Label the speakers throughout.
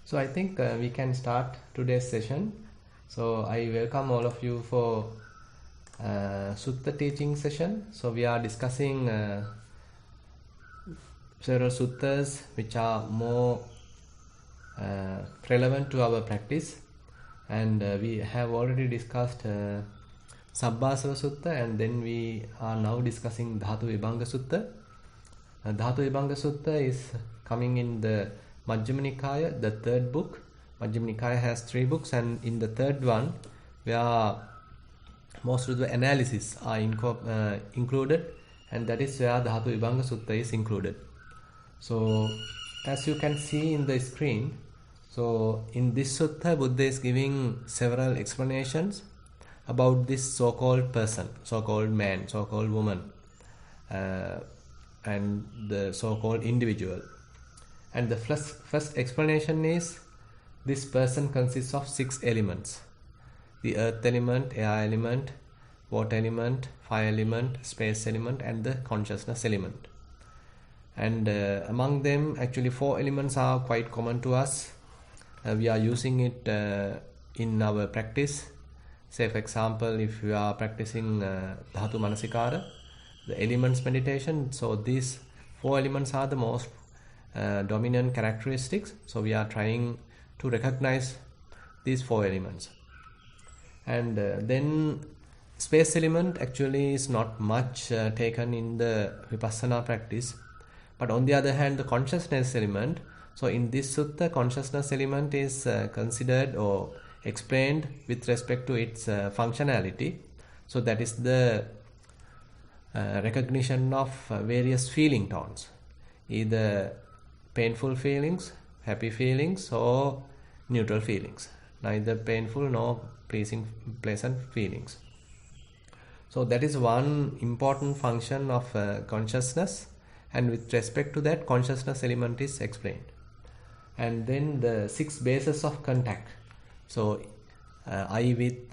Speaker 1: So I think we can start today's session. So I welcome all of you for Sutta teaching session. So we are discussing several suttas which are more relevant to our practice, and we have already discussed Sabbasava Sutta, and then we are now discussing Dhatu Vibhanga Sutta. Dhatu Vibhanga Sutta is coming in the Majjhima Nikaya, the third book. Majjhima Nikaya has 3 books, and in the third one, where most of the analysis are included, and that is where Dhatu Vibhanga Sutta is included. So, as you can see in the screen, so in this sutta, Buddha is giving several explanations about this so-called person, so-called man, so-called woman, and the so-called individual. And the first explanation is this person consists of 6 elements: the earth element, air element, water element, fire element, space element, and the consciousness element. And among them, actually 4 elements are quite common to us. We are using it in our practice. Say, for example, if you are practicing Dhatu Manasikara, the elements meditation, so these 4 elements are the most dominant characteristics. So we are trying to recognize these 4 elements. And then space element actually is not much taken in the Vipassana practice. But on the other hand, the consciousness element, so in this sutta, consciousness element is considered or explained with respect to its functionality. So that is the recognition of various feeling tones, either painful feelings, happy feelings, or neutral feelings, neither painful nor pleasant feelings. So that is one important function of consciousness, and with respect to that, consciousness element is explained. And then the 6 bases of contact. So eye with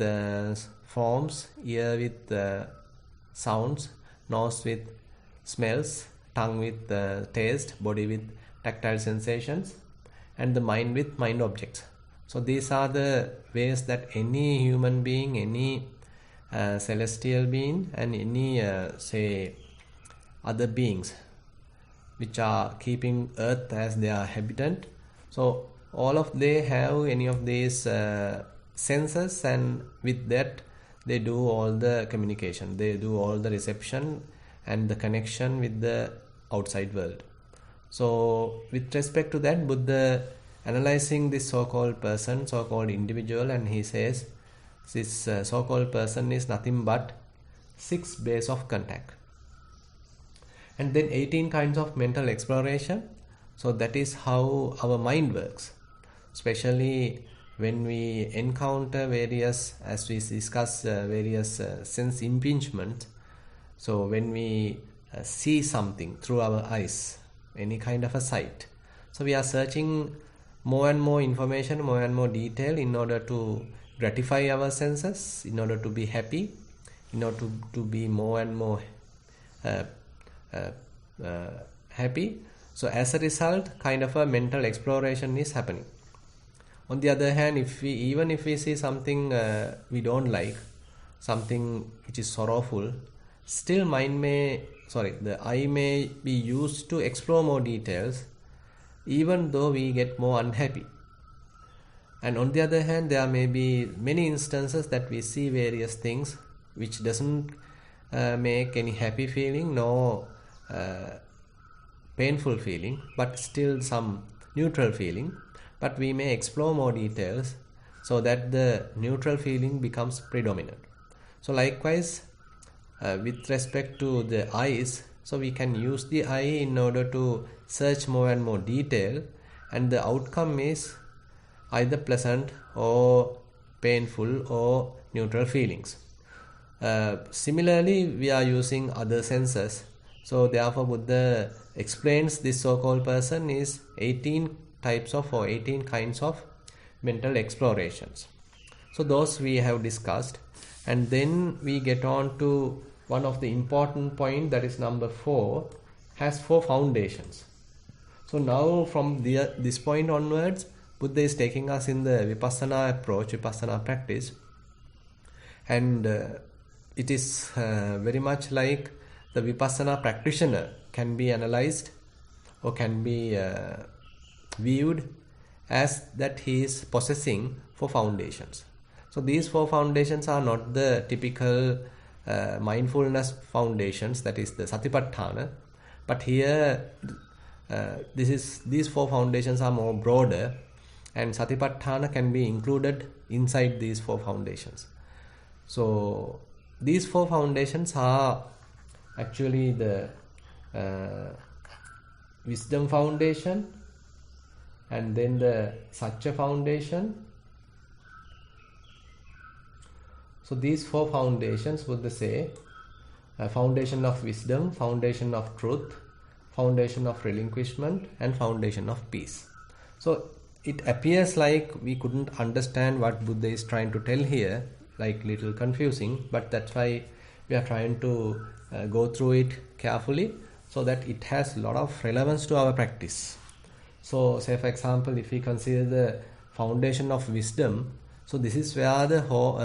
Speaker 1: forms, ear with sounds, nose with smells, tongue with taste, body with tactile sensations, and the mind with mind objects. So these are the ways that any human being, any celestial being, and any say other beings which are keeping earth as their habitant, so all of they have any of these senses, and with that they do all the communication, they do all the reception and the connection with the outside world. So with respect to that, Buddha analyzing this so-called person, so-called individual, and he says this so-called person is nothing but 6 bases of contact. And then 18 kinds of mental exploration. So that is how our mind works, especially when we encounter various, as we discuss, various sense impingement. So when we see something through our eyes, any kind of a sight, so we are searching more and more information, more and more detail in order to gratify our senses, in order to be happy, in order to be more and more happy. So as a result, kind of a mental exploration is happening. On the other hand, even if we see something we don't like, something which is sorrowful, still the eye may be used to explore more details, even though we get more unhappy. And on the other hand, there may be many instances that we see various things which doesn't make any happy feeling nor painful feeling, but still some neutral feeling, but we may explore more details so that the neutral feeling becomes predominant. So likewise, with respect to the eyes, so we can use the eye in order to search more and more detail, and the outcome is either pleasant or painful or neutral feelings. Similarly, we are using other senses. So therefore, Buddha explains this so-called person is 18 types of or 18 kinds of mental explorations. So those we have discussed, and then we get on to one of the important point, that is number 4, has 4 foundations. So now from this point onwards, Buddha is taking us in the Vipassana approach, Vipassana practice, and it is very much like the Vipassana practitioner can be analyzed or can be viewed as that he is possessing 4 foundations. So these 4 foundations are not the typical mindfulness foundations, that is the Satipatthana, but here these 4 foundations are more broader, and Satipatthana can be included inside these 4 foundations. So these 4 foundations are actually the wisdom foundation, and then the Satya foundation. So these 4 foundations, Buddha say, foundation of wisdom, foundation of truth, foundation of relinquishment, and foundation of peace. So it appears like we couldn't understand what Buddha is trying to tell here, like little confusing, but that's why we are trying to go through it carefully so that it has a lot of relevance to our practice. So say for example, if we consider the foundation of wisdom, so this is where the whole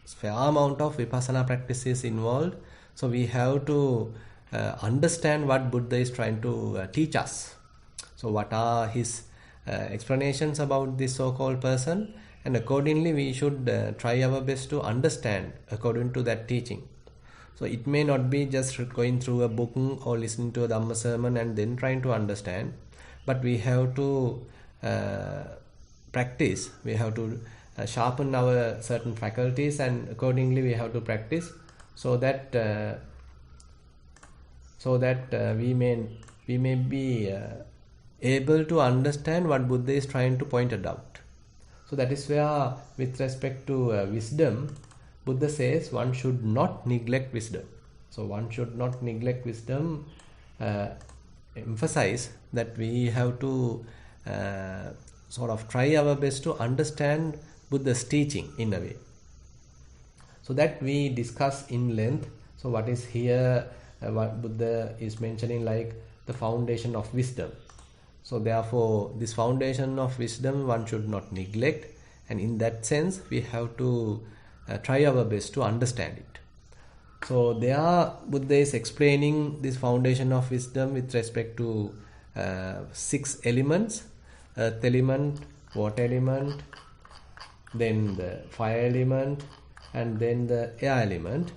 Speaker 1: fair amount of Vipassana practice is involved. So we have to understand what Buddha is trying to teach us. So what are his explanations about this so-called person, and accordingly we should try our best to understand according to that teaching. So it may not be just going through a book or listening to a Dhamma sermon and then trying to understand, but we have to practice, we have to sharpen our certain faculties, and accordingly we have to practice so that we may be able to understand what Buddha is trying to point it out. So that is where, with respect to wisdom, Buddha says one should not neglect wisdom. So one should not neglect wisdom, emphasize that we have to sort of try our best to understand Buddha's teaching in a way. So that we discuss in length. So what is here, what Buddha is mentioning, like the foundation of wisdom. So therefore this foundation of wisdom one should not neglect, and in that sense we have to try our best to understand it. So there Buddha is explaining this foundation of wisdom with respect to 6 elements: earth element, water element, then the fire element, and then the air element,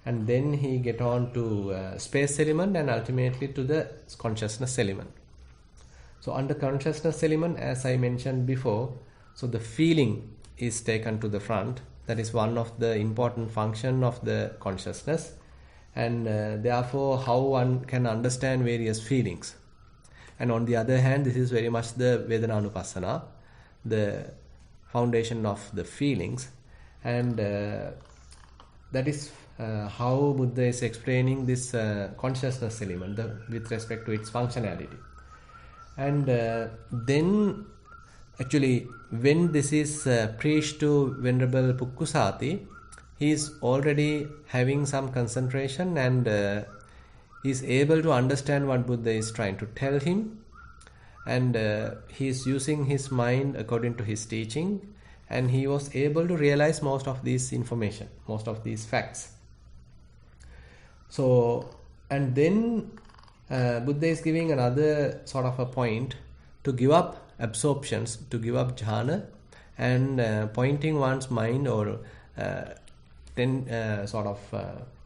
Speaker 1: and then he get on to space element, and ultimately to the consciousness element. So under consciousness element, as I mentioned before, so the feeling is taken to the front. That is one of the important function of the consciousness, and therefore how one can understand various feelings. And on the other hand, this is very much the Vedana-anupassana, the foundation of the feelings, and that is how Buddha is explaining this consciousness element with respect to its functionality. And then actually when this is preached to Venerable Pukkusati, he is already having some concentration, and he is able to understand what Buddha is trying to tell him, and he is using his mind according to his teaching, and he was able to realize most of this information, most of these facts. So, and then Buddha is giving another sort of a point to give up absorptions, to give up jhana, and pointing one's mind, or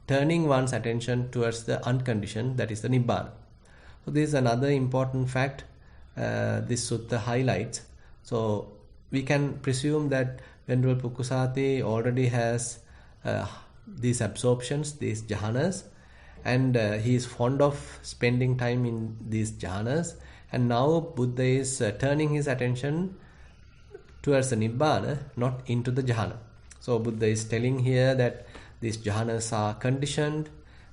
Speaker 1: turning one's attention towards the unconditioned, that is the Nibbana. So this is another important fact this sutta highlights. So we can presume that Venerable Pukkusati already has these absorptions, these jhanas, and he is fond of spending time in these jhanas, and now Buddha is turning his attention towards the Nibbana, not into the jhana. So Buddha is telling here that these jhanas are conditioned,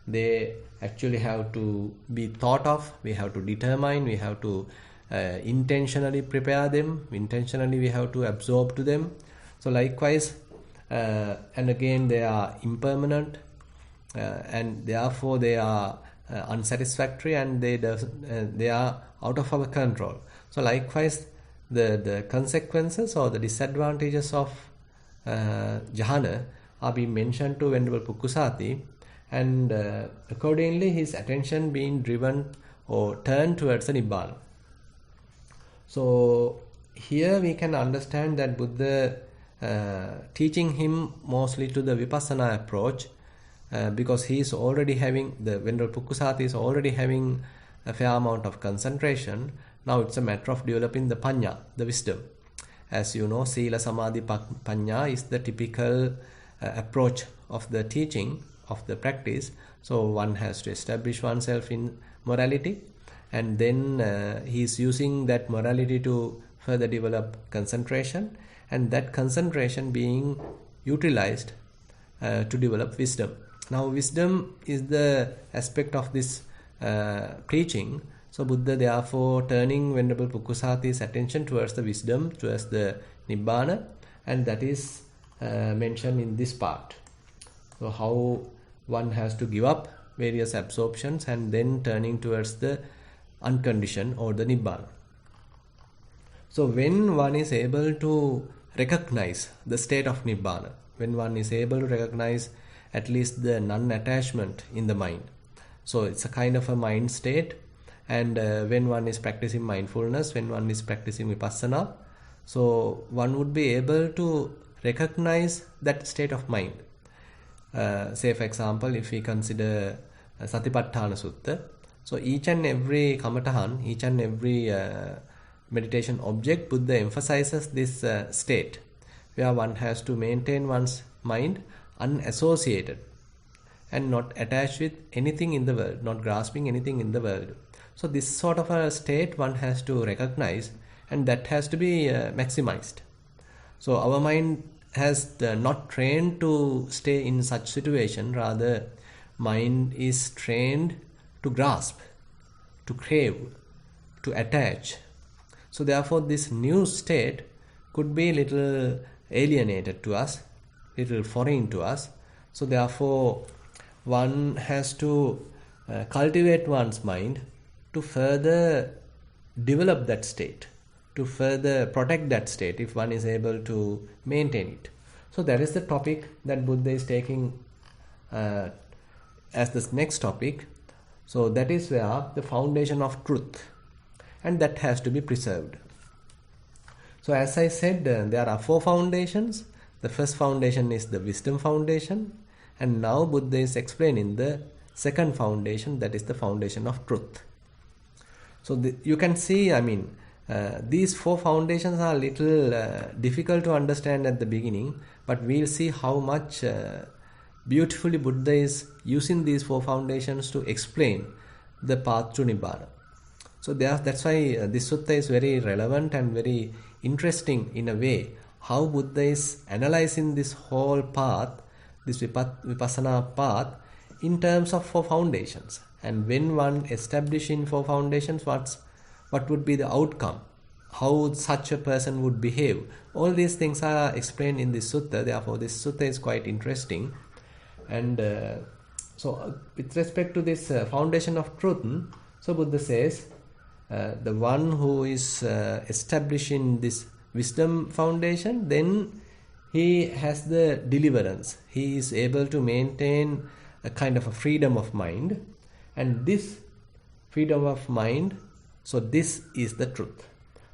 Speaker 1: they actually have to be thought of, we have to determine, we have to intentionally prepare them, intentionally we have to absorb to them. So likewise, and again they are impermanent, and therefore they are unsatisfactory, and they are out of our control. So likewise, the consequences or the disadvantages of jhana are being mentioned to Venerable Pukkusati, and accordingly his attention being driven or turned towards the Nibbana. So here we can understand that Buddha teaching him mostly to the Vipassana approach, because he is already having, the Venerable Pukkusati is already having a fair amount of concentration. Now it's a matter of developing the Panya, the wisdom. As you know, Sila Samadhi Panya is the typical approach of the teaching, of the practice. So one has to establish oneself in morality, and then he is using that morality to further develop concentration, and that concentration being utilized to develop wisdom. Now wisdom is the aspect of this preaching. So Buddha therefore turning Venerable Pukkusati's attention towards the wisdom, towards the Nibbana, and that is mentioned in this part. So how one has to give up various absorptions and then turning towards the unconditioned or the Nibbana. So when one is able to recognize the state of Nibbana, when one is able to recognize at least the non-attachment in the mind, so it's a kind of a mind state, and when one is practicing mindfulness, when one is practicing Vipassana, so one would be able to recognize that state of mind. Say for example, if we consider Satipatthana Sutta, so each and every kamatahan, each and every meditation object, Buddha emphasizes this state where one has to maintain one's mind unassociated and not attached with anything in the world, not grasping anything in the world. So this sort of a state one has to recognize, and that has to be maximized. So our mind has not trained to stay in such situation, rather mind is trained to grasp, to crave, to attach. So therefore this new state could be little alienated to us, little foreign to us. So therefore one has to cultivate one's mind to further develop that state, to further protect that state if one is able to maintain it. So that is the topic that Buddha is taking as the next topic. So that is where the foundation of truth, and that has to be preserved. So as I said, there are 4 foundations. The first foundation is the wisdom foundation, and now Buddha is explaining the second foundation, that is the foundation of truth. So you can see, these 4 foundations are a little difficult to understand at the beginning, but we'll see how much beautifully Buddha is using these 4 foundations to explain the path to Nibbana. So that's why this sutta is very relevant and very interesting in a way, how Buddha is analyzing this whole path, this Vipassana path, in terms of 4 foundations. And when one establishing 4 foundations, what would be the outcome? How such a person would behave? All these things are explained in this sutta. Therefore, this sutta is quite interesting. And so, with respect to this foundation of truth, so Buddha says, the one who is establishing this wisdom foundation, then he has the deliverance. He is able to maintain a kind of a freedom of mind, and this freedom of mind, so this is the truth.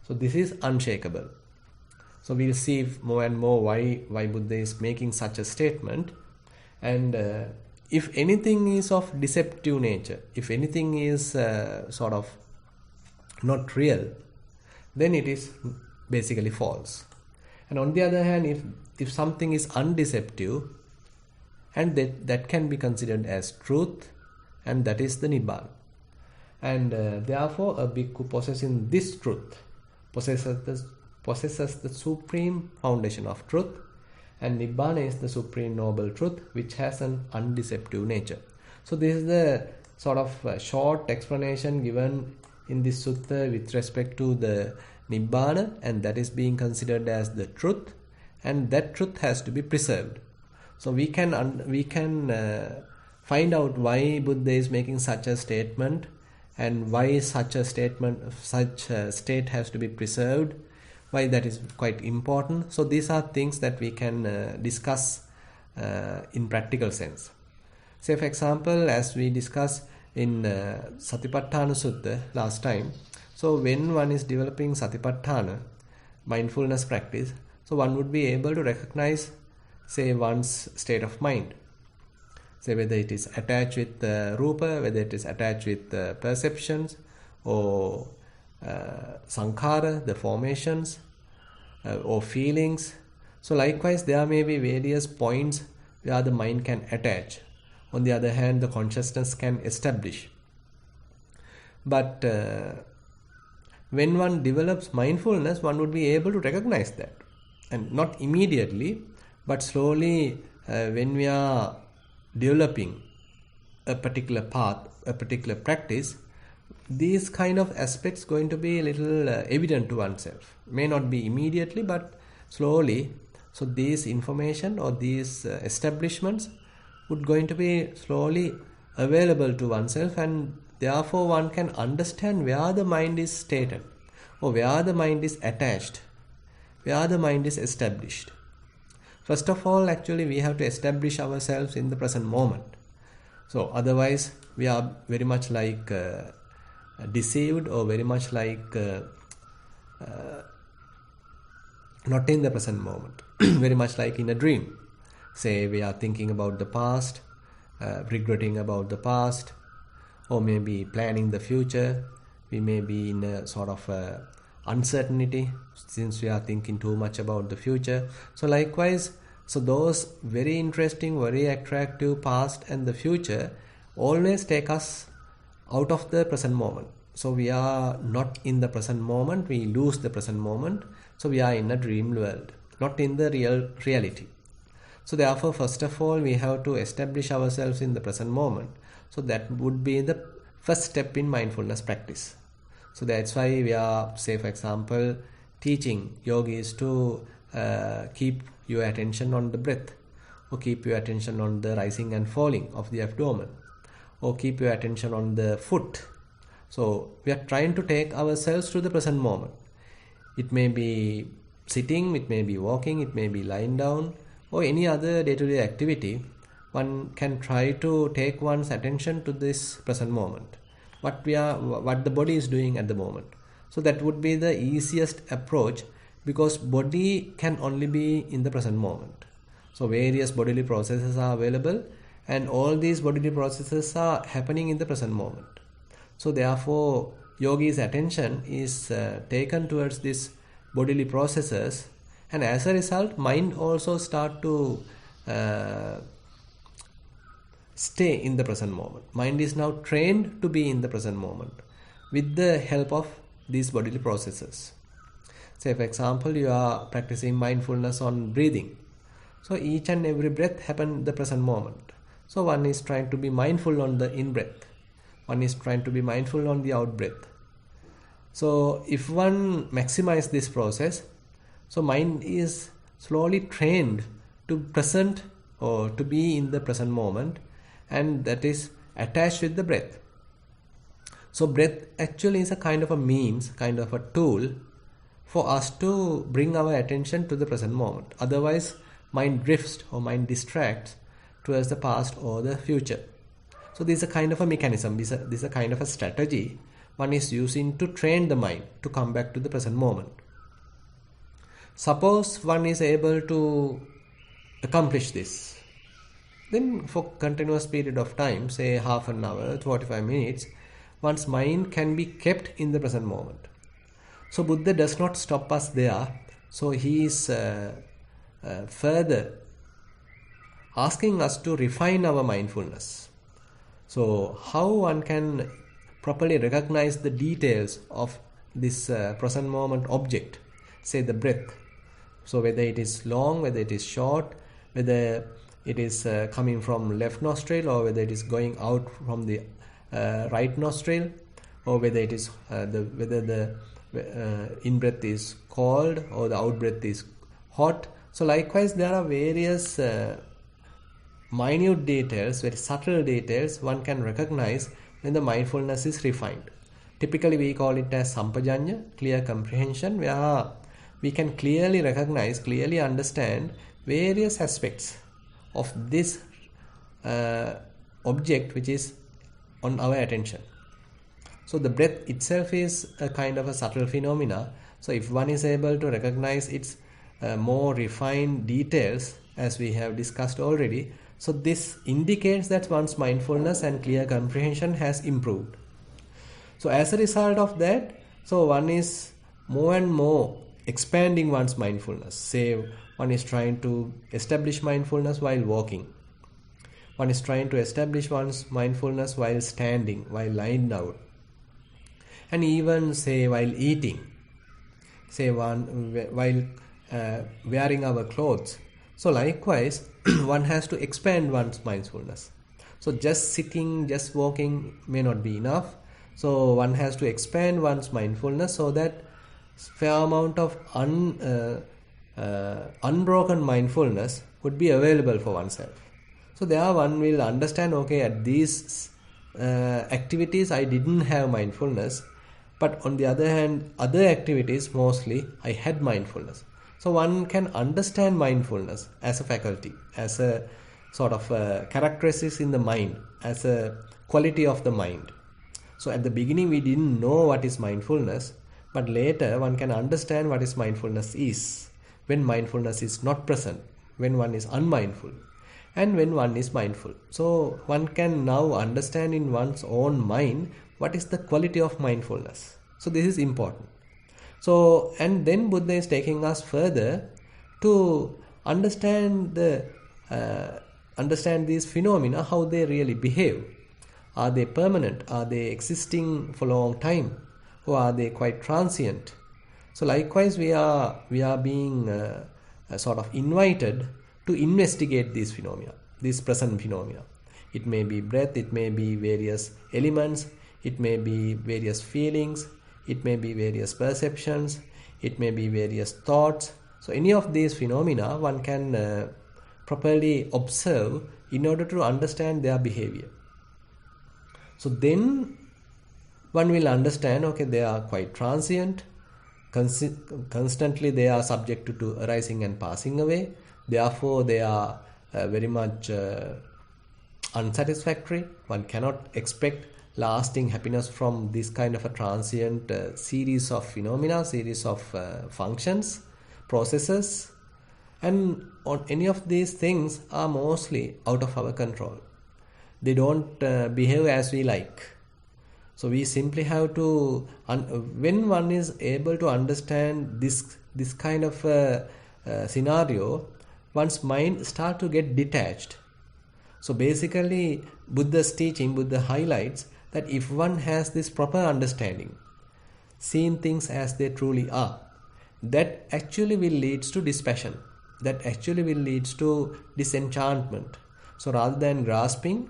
Speaker 1: So this is unshakable. So we'll see more and more why Buddha is making such a statement. And if anything is of deceptive nature, if anything is sort of not real, then it is basically false. And on the other hand, if something is undeceptive, and that can be considered as truth, and that is the Nibbana. And therefore a bhikkhu possessing this truth possesses the supreme foundation of truth, and Nibbana is the supreme noble truth which has an undeceptive nature. So this is the sort of short explanation given in this sutta with respect to the Nibbana, and that is being considered as the truth, and that truth has to be preserved. So we can find out why Buddha is making such a statement, and why such a state has to be preserved, why that is quite important. So these are things that we can discuss in practical sense. Say for example, as we discussed in Satipatthana Sutta last time, so when one is developing Satipatthana, mindfulness practice, so one would be able to recognize, say, one's state of mind. Say whether it is attached with rupa, whether it is attached with perceptions, or sankhara, the formations, or feelings. So likewise, there may be various points where the mind can attach. On the other hand, the consciousness can establish. But when one develops mindfulness, one would be able to recognize that. And not immediately, but slowly when we are developing a particular path, a particular practice, these kind of aspects going to be a little evident to oneself. May not be immediately, but slowly. So these information or these establishments would going to be slowly available to oneself, and therefore one can understand where the mind is stated, or where the mind is attached, where the mind is established. First of all, actually we have to establish ourselves in the present moment. So otherwise we are very much like deceived, or very much like not in the present moment, very much like in a dream. Say we are thinking about the past, regretting about the past, or maybe planning the future. We may be in a sort of uncertainty since we are thinking too much about the future. So likewise, so those very interesting, very attractive past and the future always take us out of the present moment. So we are not in the present moment, we lose the present moment. So we are in a dream world, not in the reality. So therefore, first of all, we have to establish ourselves in the present moment. So that would be the first step in mindfulness practice. So that's why we are, say for example, teaching yogis to keep your attention on the breath, or keep your attention on the rising and falling of the abdomen, or keep your attention on the foot. So we are trying to take ourselves to the present moment. It may be sitting, it may be walking, it may be lying down, or any other day-to-day activity. One can try to take one's attention to this present moment, what the body is doing at the moment. So that would be the easiest approach, because body can only be in the present moment. So various bodily processes are available, and all these bodily processes are happening in the present moment. So therefore, yogi's attention is taken towards these bodily processes, and as a result, mind also start to stay in the present moment. Mind is now trained to be in the present moment with the help of these bodily processes. Say for example, you are practicing mindfulness on breathing. So each and every breath happens in the present moment. So one is trying to be mindful on the in-breath. One is trying to be mindful on the out-breath. So if one maximizes this process, so mind is slowly trained to present or to be in the present moment, and that is attached with the breath. So breath actually is a kind of a means, kind of a tool for us to bring our attention to the present moment. Otherwise, mind drifts or mind distracts towards the past or the future. So this is a kind of a mechanism, this is a kind of a strategy one is using to train the mind to come back to the present moment. Suppose one is able to accomplish this, then for continuous period of time, say half an hour, 45 minutes, one's mind can be kept in the present moment. So Buddha does not stop us there. So he is further asking us to refine our mindfulness. So how one can properly recognize the details of this present moment object, say the breath. So whether it is long, whether it is short, whether it is coming from left nostril, or whether it is going out from the right nostril, or whether it is whether the in-breath is cold or the out-breath is hot. So likewise, there are various minute details, very subtle details one can recognize when the mindfulness is refined. Typically we call it as sampajanya, clear comprehension, where we can clearly recognize, clearly understand various aspects of this object which is on our attention. So the breath itself is a kind of a subtle phenomena. So if one is able to recognize its more refined details, as we have discussed already, so this indicates that one's mindfulness and clear comprehension has improved. So as a result of that, so one is more and more expanding one's mindfulness. Say one is trying to establish mindfulness while walking. One is trying to establish one's mindfulness while standing, while lying down. And even say while eating. Say one while wearing our clothes. So likewise, one has to expand one's mindfulness. So just sitting, just walking may not be enough. So one has to expand one's mindfulness so that fair amount of unbroken mindfulness would be available for oneself. So there one will understand, okay, at these activities I didn't have mindfulness, but on the other hand, other activities mostly I had mindfulness. So one can understand mindfulness as a faculty, as a sort of characteristics in the mind, as a quality of the mind. So at the beginning we didn't know what is mindfulness, but later one can understand what is mindfulness is, when mindfulness is not present, when one is unmindful, and when one is mindful. So one can now understand in one's own mind what is the quality of mindfulness. So this is important. So, and then Buddha is taking us further to understand these phenomena, how they really behave. Are they permanent? Are they existing for a long time? Or are they quite transient? So likewise, we are being sort of invited to investigate these phenomena, these present phenomena. It may be breath, it may be various elements, it may be various feelings, it may be various perceptions, it may be various thoughts. So any of these phenomena one can properly observe in order to understand their behavior. So then one will understand, okay, they are quite transient, constantly they are subject to arising and passing away, therefore they are very much unsatisfactory. One cannot expect lasting happiness from this kind of a transient series of phenomena, series of functions, processes, and on any of these things are mostly out of our control. They don't behave as we like. So we simply have to, when one is able to understand this kind of scenario, one's mind start to get detached. So basically Buddha's teaching, Buddha highlights that if one has this proper understanding, seeing things as they truly are, that actually will lead to dispassion, that actually will lead to disenchantment. So rather than grasping,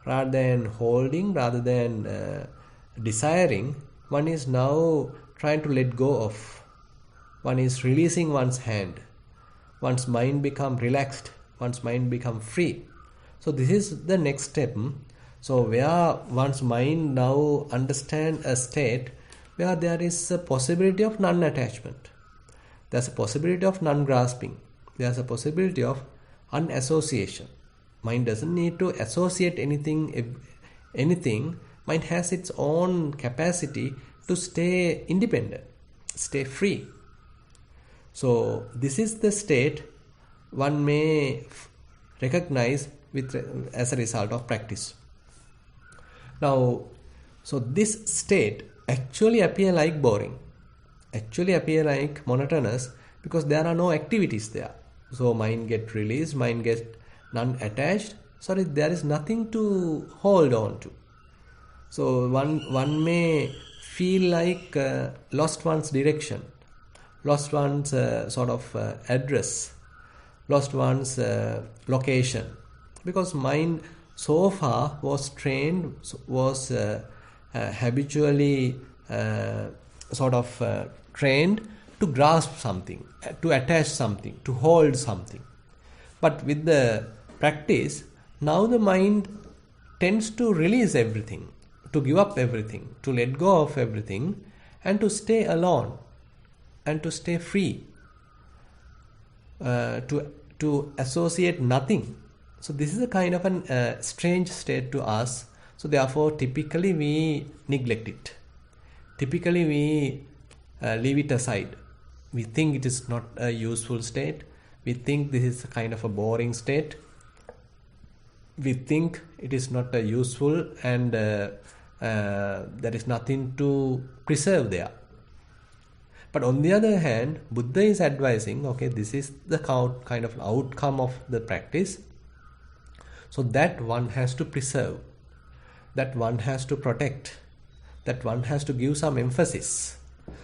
Speaker 1: rather than holding, rather than desiring, one is now trying to let go of. One is releasing one's hand. One's mind become relaxed. One's mind become free. So this is the next step. So where one's mind now understand a state where there is a possibility of non-attachment. There's a possibility of non-grasping. There's a possibility of unassociation. Mind doesn't need to associate anything. Mind has its own capacity to stay independent, stay free. So this is the state one may recognize as a result of practice. Now, so this state actually appear like boring, actually appear like monotonous, because there are no activities there. So mind get released, mind get non-attached. Sorry, there is nothing to hold on to. So one may feel like lost one's direction, lost one's sort of address, lost one's location, because mind so far was trained, was habitually trained to grasp something, to attach something, to hold something. But with the practice, now the mind tends to release everything, to give up everything, to let go of everything, and to stay alone and to stay free. to associate nothing. So this is a kind of a strange state to us. So therefore, typically we neglect it. Typically we leave it aside. We think it is not a useful state. We think this is a kind of a boring state. We think it is not useful, and there is nothing to preserve there. But on the other hand, Buddha is advising, okay, this is the kind of outcome of the practice. So that one has to preserve, that one has to protect, that one has to give some emphasis.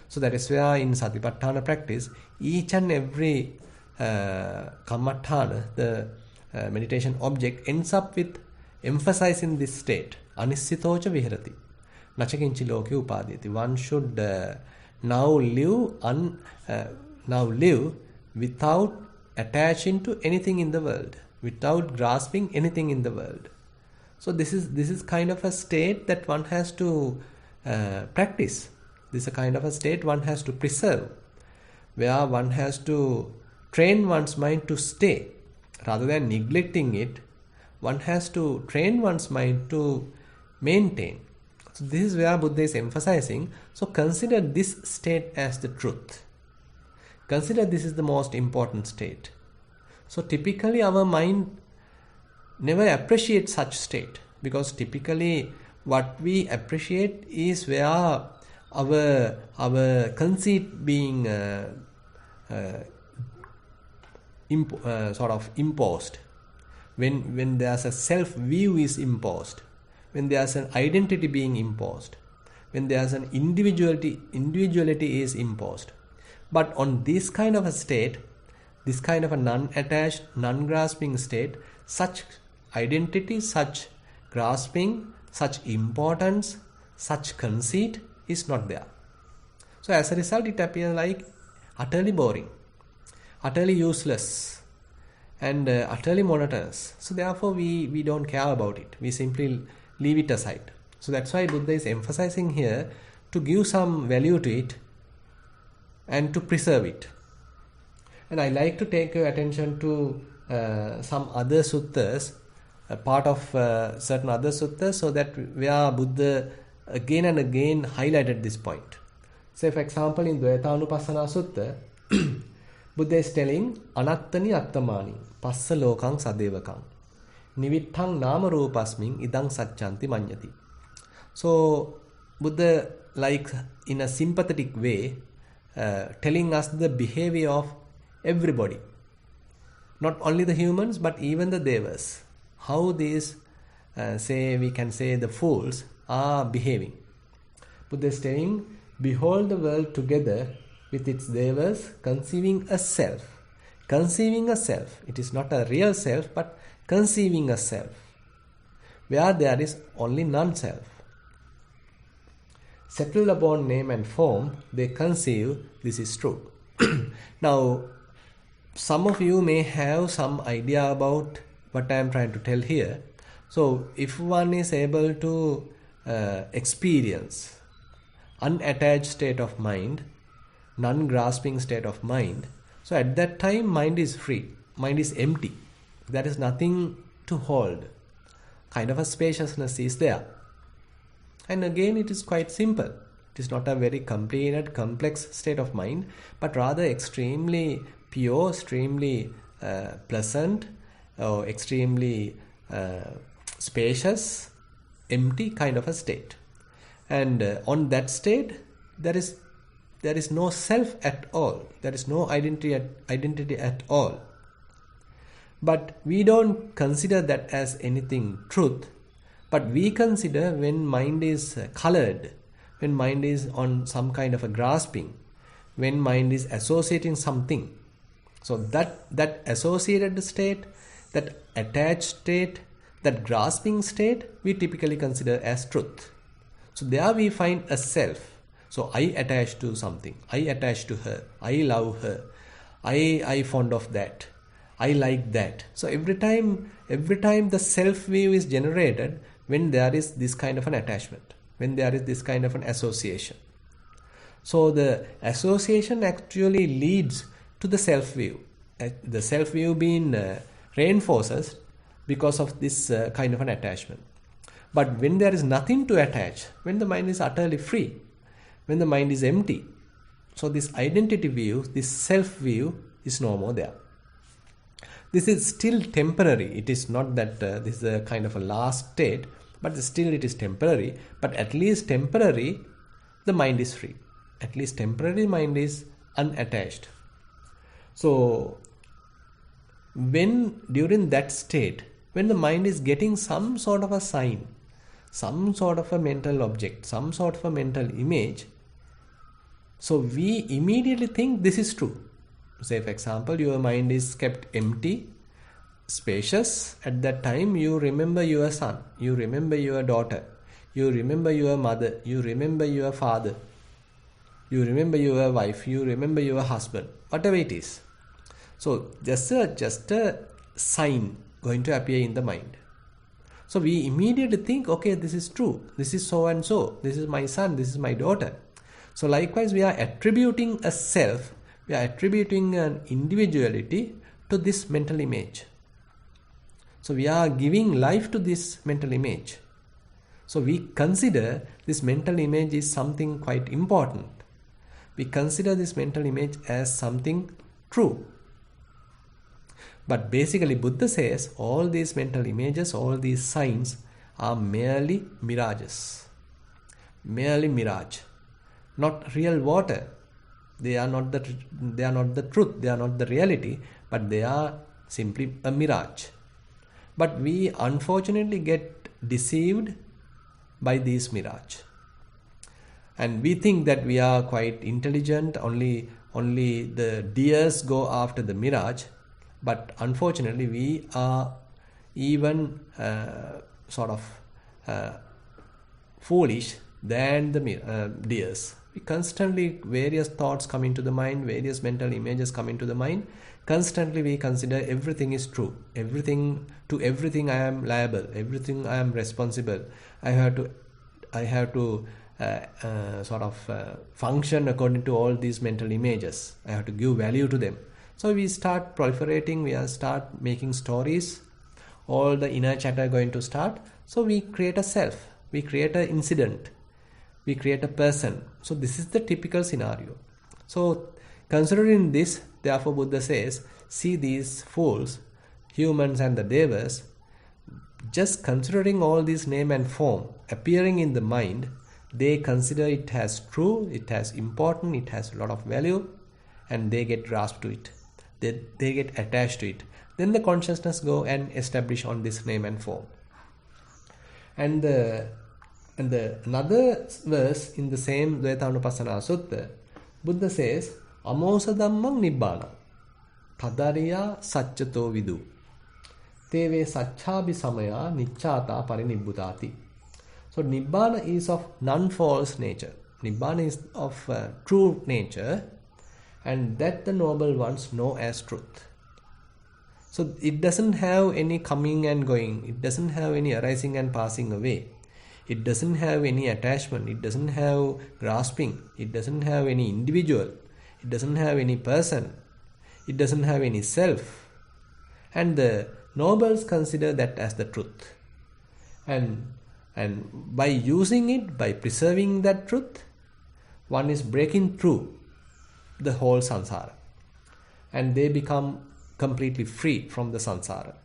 Speaker 1: So that is where in Satipatthana practice, each and every Kammatthana, the meditation object, ends up with emphasizing this state. Anissitocha viharati. Nachakinchi loke upadhyati. One should now live without attaching to anything in the world, without grasping anything in the world. So this is kind of a state that one has to practice. This is a kind of a state one has to preserve, where one has to train one's mind to stay. Rather than neglecting it, one has to train one's mind to maintain. So this is where Buddha is emphasizing. So consider this state as the truth. Consider this is the most important state. So typically our mind never appreciates such state, because typically what we appreciate is where our conceit being sort of imposed. When there's a self-view is imposed, when there's an identity being imposed, when there's an individuality is imposed. But on this kind of a state, this kind of a non-attached, non-grasping state, such identity, such grasping, such importance, such conceit is not there. So as a result, it appears like utterly boring, utterly useless, and utterly monotonous. So therefore we don't care about it. We simply leave it aside. So that's why Buddha is emphasizing here to give some value to it and to preserve it. And I like to take your attention to some other suttas, a part of certain other suttas, so that where Buddha again and again highlighted this point. Say for example in Dvaitanupassana Sutta, Buddha is telling Anattani Attamani Passa Lokang Sadevakang Nivittang Nama Rupasming Idang Satchanti Manyati. So Buddha, like in a sympathetic way, telling us the behavior of everybody, not only the humans but even the devas, how these we can say the fools are behaving. Buddha is saying, behold the world together with its devas conceiving a self. Conceiving a self. It is not a real self, but conceiving a self, where there is only non-self. Settled upon name and form, they conceive this is true. Now, some of you may have some idea about what I am trying to tell here. So, if one is able to experience unattached state of mind, non-grasping state of mind, so at that time mind is free, mind is empty. There is nothing to hold. Kind of a spaciousness is there. And again, it is quite simple. It is not a very complicated, complex state of mind, but rather extremely pure, extremely pleasant, or extremely spacious, empty kind of a state. And on that state, there is no self at all. There is no identity at all. But we don't consider that as anything truth. But we consider when mind is colored, when mind is on some kind of a grasping, when mind is associating something. So that associated state, that attached state, that grasping state, we typically consider as truth. So there we find a self. So I attach to something. I attach to her. I love her. I fond of that. I like that. So every time the self view is generated when there is this kind of an attachment, when there is this kind of an association. So the association actually leads to the self view. the self view being reinforces because of this kind of an attachment. But when there is nothing to attach, when the mind is utterly free, when the mind is empty, so this identity view, this self view is no more there. This is still temporary. It is not that this is a kind of a last state, but still it is temporary. But at least temporary, the mind is free. At least temporary mind is unattached. So when during that state, when the mind is getting some sort of a sign, some sort of a mental object, some sort of a mental image, so we immediately think this is true. Say for example, your mind is kept empty, spacious. At that time you remember your son, you remember your daughter, you remember your mother, you remember your father, you remember your wife, you remember your husband, whatever it is. So just a sign going to appear in the mind. So we immediately think, okay, this is true, this is so and so, this is my son, this is my daughter. So likewise, we are attributing a self, we are attributing an individuality to this mental image. So we are giving life to this mental image. So we consider this mental image is something quite important. We consider this mental image as something true. But basically Buddha says all these mental images, all these signs are merely mirages. Merely mirage. Not real water. They are not the truth, they are not the reality, but they are simply a mirage. But we unfortunately get deceived by these mirage. And we think that we are quite intelligent, only the deers go after the mirage, but unfortunately we are even foolish than the deers. We constantly, various thoughts come into the mind, various mental images come into the mind. Constantly we consider everything is true. To everything I am liable. Everything I am responsible. I have to function according to all these mental images. I have to give value to them. So we start proliferating. We start making stories. All the inner chatter going to start. So we create a self. We create an incident. We create a person. So this is the typical scenario. So considering this, therefore Buddha says, see these fools, humans and the devas, just considering all these name and form appearing in the mind, they consider it as true, it as important, it has a lot of value, and they get grasped to it. They get attached to it. Then the consciousness go and establish on this name and form. And another verse in the same Dvaitanupassana Sutta, Buddha says, Amosa dhammang nibbana tadariya sacchato vidu teve sacchabi samaya niccata parinibbutati. So nibbana is of non-false nature. Nibbana is of true nature, and that the noble ones know as truth. So it doesn't have any coming and going. It doesn't have any arising and passing away. It doesn't have any attachment. It doesn't have grasping. It doesn't have any individual. It doesn't have any person. It doesn't have any self. And the nobles consider that as the truth. And by using it, by preserving that truth, one is breaking through the whole samsara. And they become completely free from the samsara.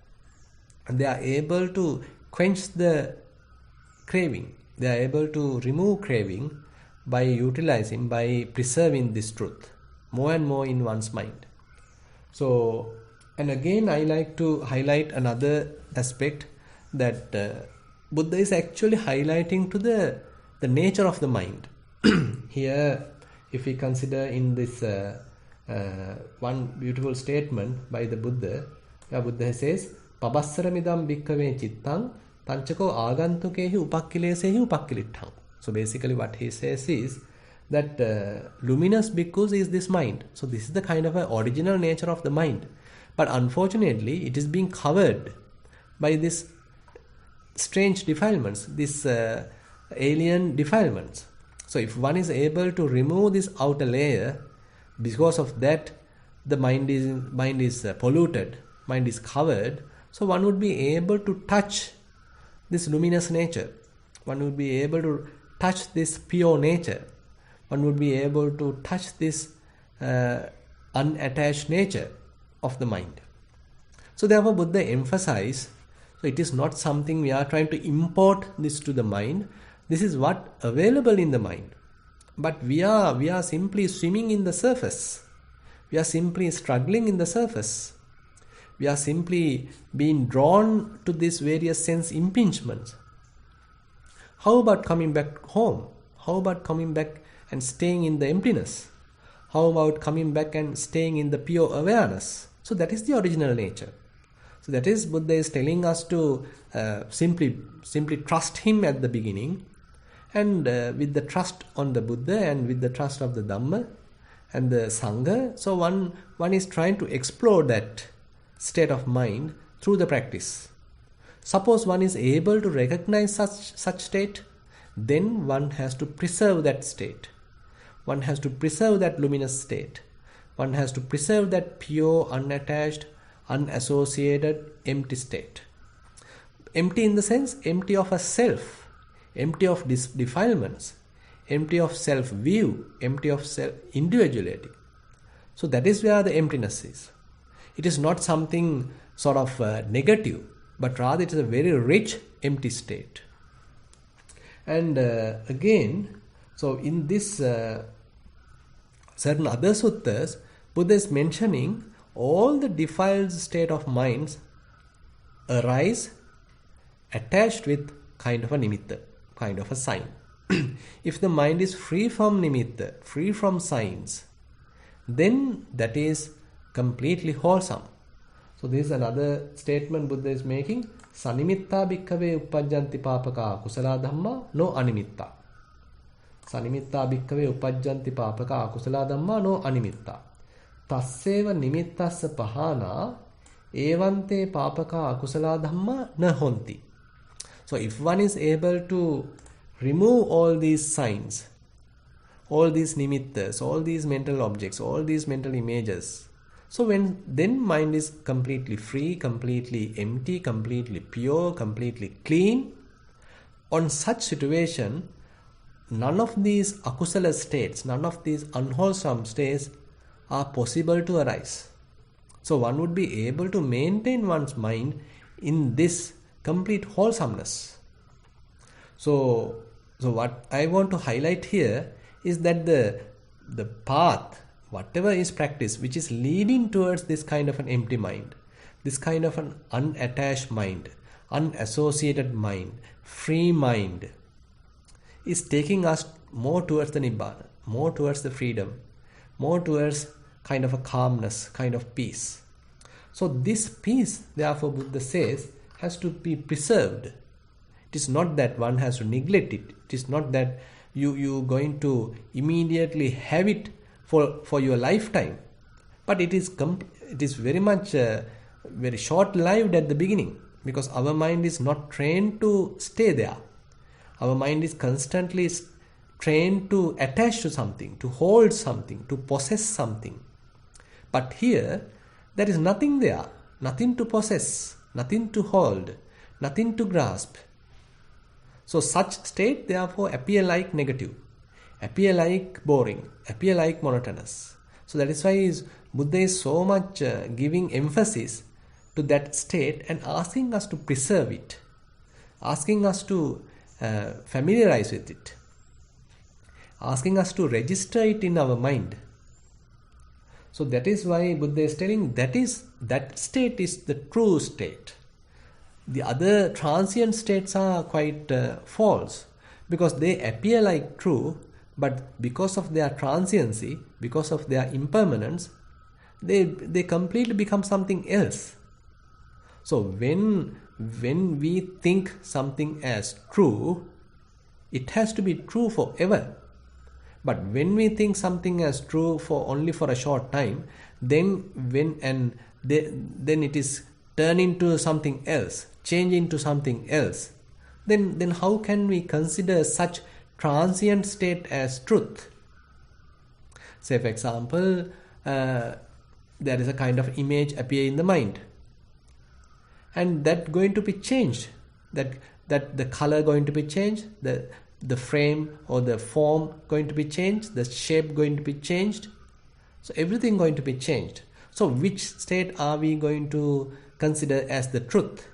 Speaker 1: And they are able to quench the craving. They are able to remove craving by utilizing, by preserving this truth more and more in one's mind. So, and again I like to highlight another aspect that Buddha is actually highlighting to the nature of the mind. Here, if we consider in this one beautiful statement by the Buddha, where Buddha says, Pabassaramidam bhikkhave chittang Panchako agantukehi upakkilesehi upakkilittang. So basically what he says is that luminous bhikkhus is this mind. So this is the kind of an original nature of the mind. But unfortunately it is being covered by this strange defilements, this alien defilements. So if one is able to remove this outer layer, because of that the mind is polluted, mind is covered, so one would be able to touch this luminous nature. One would be able to touch this pure nature. One would be able to touch this unattached nature of the mind. So therefore Buddha emphasized, so it is not something we are trying to import this to the mind. This is what available in the mind. But we are simply swimming in the surface. We are simply struggling in the surface. We are simply being drawn to these various sense impingements. How about coming back home? How about coming back and staying in the emptiness? How about coming back and staying in the pure awareness? So that is the original nature. So that is, Buddha is telling us to simply trust him at the beginning, and with the trust on the Buddha and with the trust of the Dhamma and the Sangha, so one is trying to explore that state of mind through the practice. Suppose one is able to recognize such state, then one has to preserve that state. One has to preserve that luminous state. One has to preserve that pure, unattached, unassociated, empty state. Empty in the sense, empty of a self, empty of defilements, empty of self-view, empty of self-individuality. So that is where the emptiness is. It is not something sort of negative, but rather it is a very rich, empty state. And again, so in this certain other suttas, Buddha is mentioning all the defiled state of minds arise attached with kind of a nimitta, kind of a sign. If the mind is free from nimitta, free from signs, then that is completely wholesome. So this is another statement Buddha is making. Sanimitta bhikkhave uppajjanti papaka kusala dhamma no animitta. Sanimitta bhikkhave uppajjanti papaka kusala dhamma no animitta. Tasseva nimittassa pahana evante papaka kusala dhamma na honti. So if one is able to remove all these signs, all these nimittas, all these mental objects, all these mental images, so then mind is completely free, completely empty, completely pure, completely clean. On such situation, none of these akusala states, none of these unwholesome states are possible to arise. So one would be able to maintain one's mind in this complete wholesomeness. So what I want to highlight here is that the path, whatever is practice, which is leading towards this kind of an empty mind, this kind of an unattached mind, unassociated mind, free mind, is taking us more towards the Nibbana, more towards the freedom, more towards kind of a calmness, kind of peace. So this peace, therefore, Buddha says, has to be preserved. It is not that one has to neglect it. It is not that you're going to immediately have it for your lifetime. But it is very much very short-lived at the beginning, because our mind is not trained to stay there. Our mind is constantly trained to attach to something, to hold something, to possess something. But here, there is nothing there, nothing to possess, nothing to hold, nothing to grasp. So such state therefore appear like negative, appear like boring, appear like monotonous. So that is why Buddha is so much giving emphasis to that state and asking us to preserve it, asking us to familiarize with it, asking us to register it in our mind. So that is why Buddha is telling that state is the true state. The other transient states are quite false, because they appear like true, but because of their transiency, because of their impermanence, they completely become something else. So when we think something as true, it has to be true forever. But when we think something as true only for a short time, then it is turned into something else, change into something else. Then how can we consider such transient state as truth? Say for example, there is a kind of image appear in the mind, and that going to be changed, that the color going to be changed, the frame or the form going to be changed, the shape going to be changed, so everything going to be changed. So which state are we going to consider as the truth?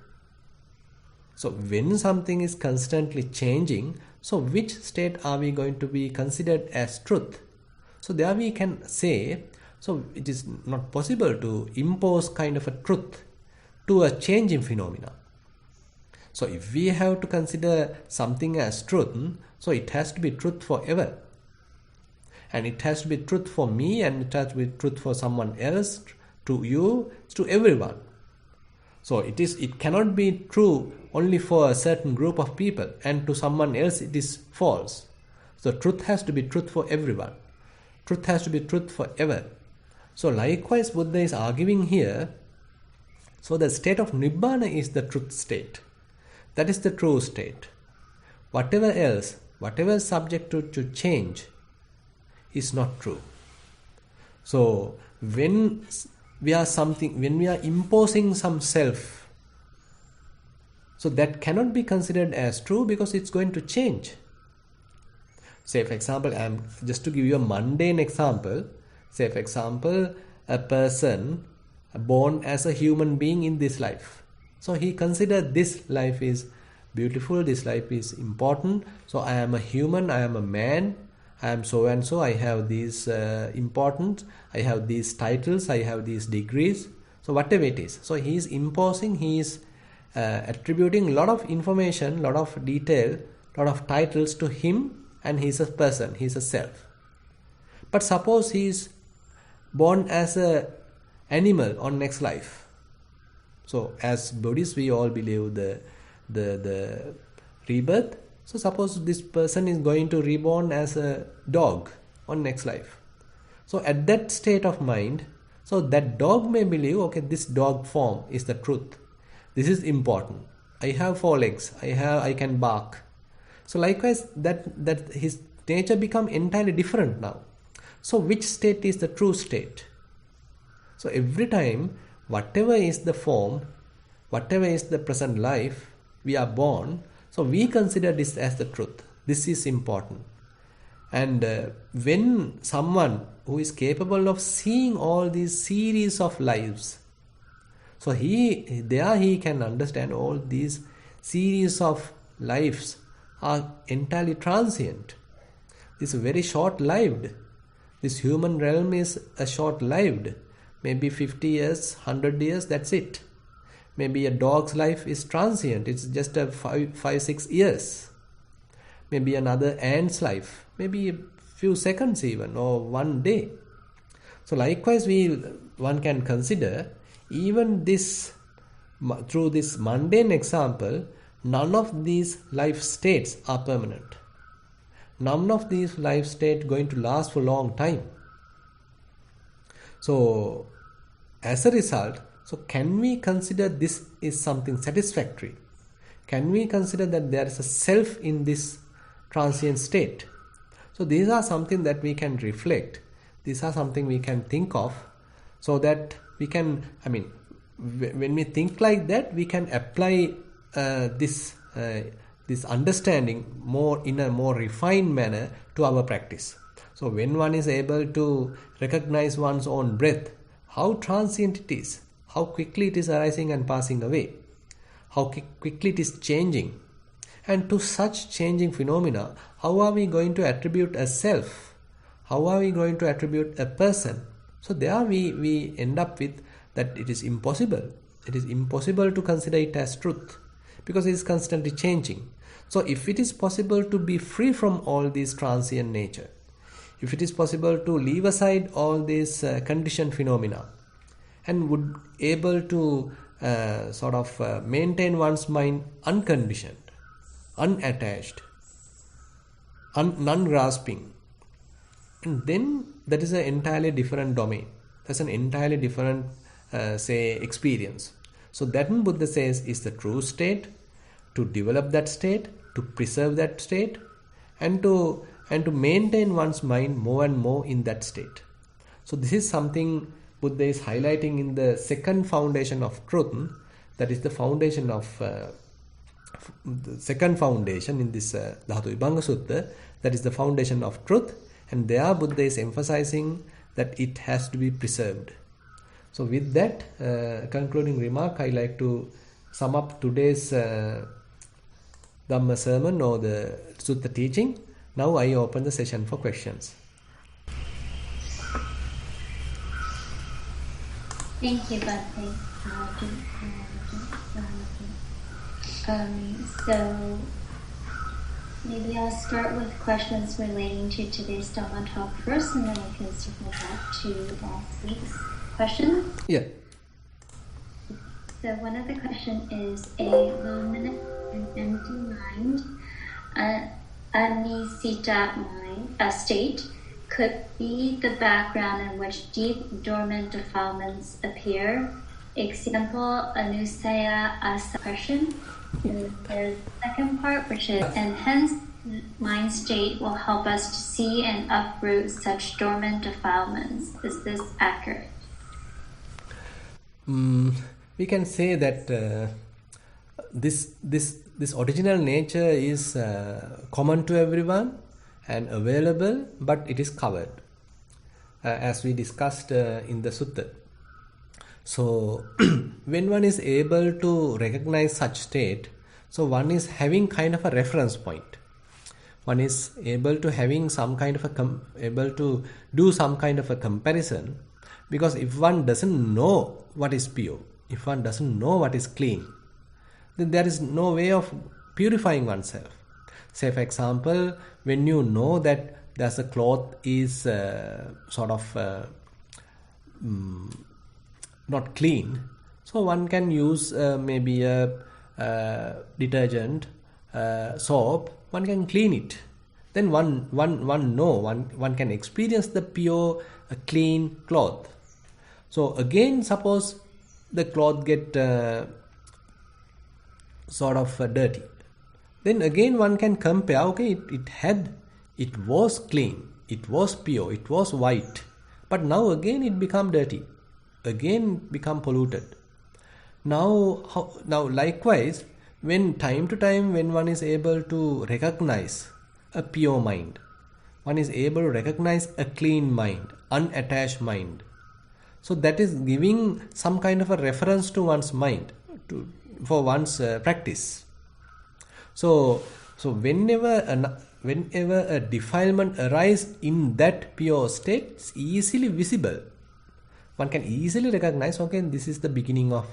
Speaker 1: So when something is constantly changing, so which state are we going to be considered as truth? So there we can say, so it is not possible to impose kind of a truth to a changing phenomena. So if we have to consider something as truth, so it has to be truth forever. And it has to be truth for me, and it has to be truth for someone else, to you, to everyone. So it cannot be true only for a certain group of people, and to someone else it is false. So truth has to be truth for everyone. Truth has to be truth forever. So likewise Buddha is arguing here, so the state of Nibbana is the truth state. That is the true state. Whatever else, whatever is subject to change is not true. So when we are imposing some self, so that cannot be considered as true because it's going to change. Say for example, just to give you a mundane example, say for example, a person born as a human being in this life. So he considered this life is beautiful, this life is important. So I am a human, I am a man, I am so and so, I have these importance, I have these titles, I have these degrees. So whatever it is. So he is imposing, he is attributing a lot of information, lot of detail, lot of titles to him, and he is a person, he is a self. But suppose he is born as a animal on next life. So as Buddhists, we all believe the rebirth. So suppose this person is going to reborn as a dog on next life. So at that state of mind, so that dog may believe, okay, this dog form is the truth. This is important. I have 4 legs. I can bark. So likewise, that his nature become entirely different now. So which state is the true state? So every time, whatever is the form, whatever is the present life, we are born, so we consider this as the truth. This is important. And when someone who is capable of seeing all these series of lives, so he can understand all these series of lives are entirely transient. This is very short-lived. This human realm is a short-lived. Maybe 50 years, 100 years, that's it. Maybe a dog's life is transient. It's just a 5-6 years. Maybe another ant's life. Maybe a few seconds even, or 1 day. So likewise, one can consider even this, through this mundane example, none of these life states are permanent. None of these life states going to last for a long time. So as a result, so can we consider this is something satisfactory? Can we consider that there is a self in this transient state? So these are something that we can reflect. These are something we can think of, so that we can, when we think like that, we can apply this understanding in a more refined manner to our practice. So when one is able to recognize one's own breath, how transient it is, how quickly it is arising and passing away, how quickly it is changing, and to such changing phenomena, how are we going to attribute a self? How are we going to attribute a person? So there we end up with that it is impossible. It is impossible to consider it as truth, because it is constantly changing. So if it is possible to be free from all these transient nature, if it is possible to leave aside all these conditioned phenomena, and would able to maintain one's mind unconditioned, unattached, non-grasping, and then that is an entirely different domain. That's an entirely different experience. So that Buddha says is the true state. To develop that state, to preserve that state, and to maintain one's mind more and more in that state. So this is something Buddha is highlighting in the second foundation of truth, that is the foundation of the second foundation in this Dhatu Vibhanga Sutta, that is the foundation of truth, and there Buddha is emphasizing that it has to be preserved. So with that concluding remark, I like to sum up today's Dhamma sermon or the Sutta teaching. Now I open the session for questions.
Speaker 2: Thank you, Bhante. So maybe I'll start with questions relating to today's Dhamma talk first, and then we can circle back to last week's question.
Speaker 1: Yeah.
Speaker 2: So one of the questions is a luminous and empty mind, anisita mind, a state, could be the background in which deep dormant defilements appear. Example, anusaya suppression. And there's the second part, which is, and hence mind state will help us to see and uproot such dormant defilements. Is this accurate?
Speaker 1: We can say that this original nature is common to everyone and available, but it is covered, as we discussed in the Sutta. So when one is able to recognize such state, so one is having kind of a reference point. One is able to having some kind of able to do some kind of a comparison, because if one doesn't know what is pure, if one doesn't know what is clean, then there is no way of purifying oneself. Say for example, when you know that there's a cloth is not clean, so one can use maybe a detergent, soap, one can clean it. Then one can experience the pure, clean cloth. So again, suppose the cloth get dirty. Then again one can compare, okay, it was clean, it was pure, it was white, but now again it become dirty, again become polluted. Now likewise, when time to time, when one is able to recognize a pure mind, one is able to recognize a clean mind, unattached mind. So that is giving some kind of a reference to one's mind for one's practice. So whenever a defilement arises in that pure state, it's easily visible. One can easily recognize, okay, this is the beginning of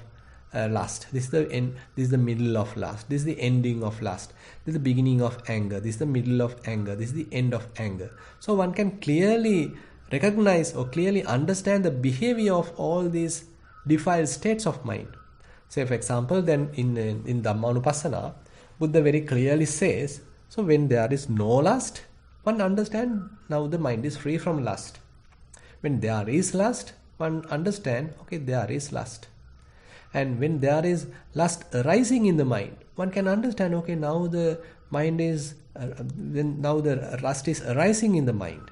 Speaker 1: lust, this is the end, this is the middle of lust, this is the ending of lust, this is the beginning of anger, this is the middle of anger, this is the end of anger. So one can clearly recognize or clearly understand the behavior of all these defiled states of mind. Say for example, then in Dhammanupassana, Buddha very clearly says, so when there is no lust, one understands now the mind is free from lust. When there is lust, one understands, okay, there is lust. And when there is lust arising in the mind, one can understand, okay, now the mind is, now the lust is arising in the mind.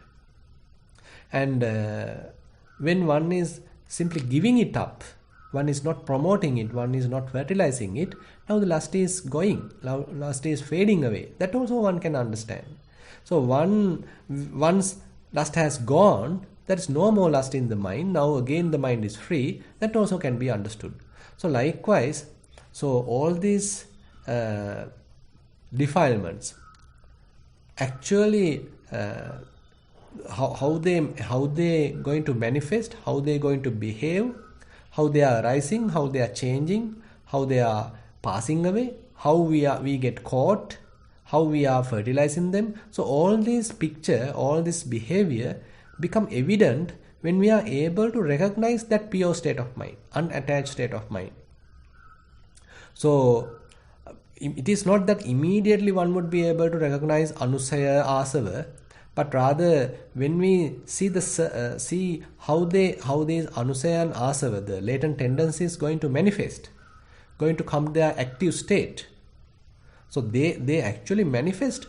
Speaker 1: And when one is simply giving it up, one is not promoting it, one is not fertilizing it, now the lust is going, lust is fading away. That also one can understand. So once lust has gone, there is no more lust in the mind, now again the mind is free, that also can be understood. So likewise, so all these defilements, actually how they going to manifest, how they going to behave, how they are arising, how they are changing, how they are passing away, how we get caught, how we are fertilizing them. So all this picture, all this behavior become evident when we are able to recognize that pure state of mind, unattached state of mind. So it is not that immediately one would be able to recognize anusaya, asava, but rather when we see how these anusaya and asava, the latent tendencies, going to manifest, going to come their active state. So they actually manifest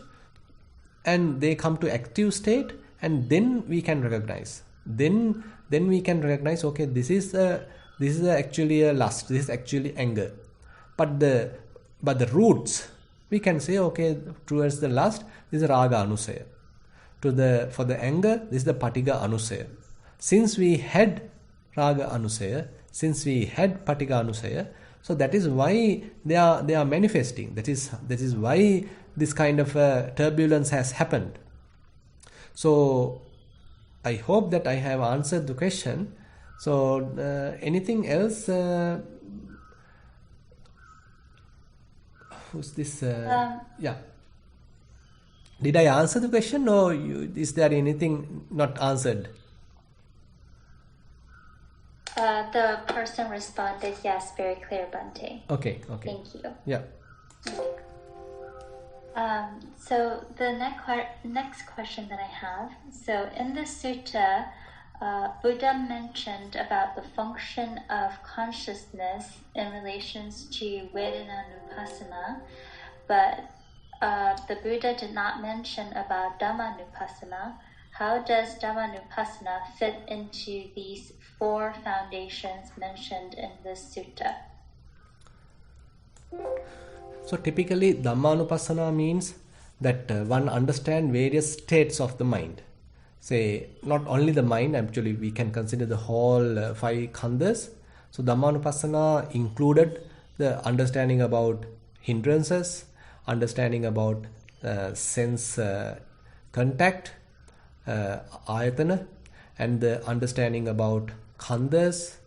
Speaker 1: and they come to active state, and then we can recognize. then we can recognize, okay, this is actually a lust, this is actually anger. But the roots, we can say, okay, towards the lust, this is raga anusaya. For the anger, this is the patiga anusaya. Since we had raga anusaya, since we had patiga anusaya, so that is why they are manifesting. That is why this kind of turbulence has happened. So I hope that I have answered the question. So anything else? Who's this? Yeah. Did I answer the question, or is there anything not answered?
Speaker 2: The person responded, yes, very clear, Bhante.
Speaker 1: Okay.
Speaker 2: Thank you.
Speaker 1: Yeah.
Speaker 2: So the next question that I have, so in the sutta, Buddha mentioned about the function of consciousness in relations to Vedananupassana, but the Buddha did not mention about Dhammanupassana. How does Dhammanupassana fit into these 4 foundations mentioned in this sutta?
Speaker 1: So typically Dhammanupassana means that one understands various states of the mind. Say, not only the mind, actually we can consider the whole 5 khandhas. So Dhammanupassana included the understanding about hindrances, understanding about sense contact, ayatana, and the understanding about khandhas,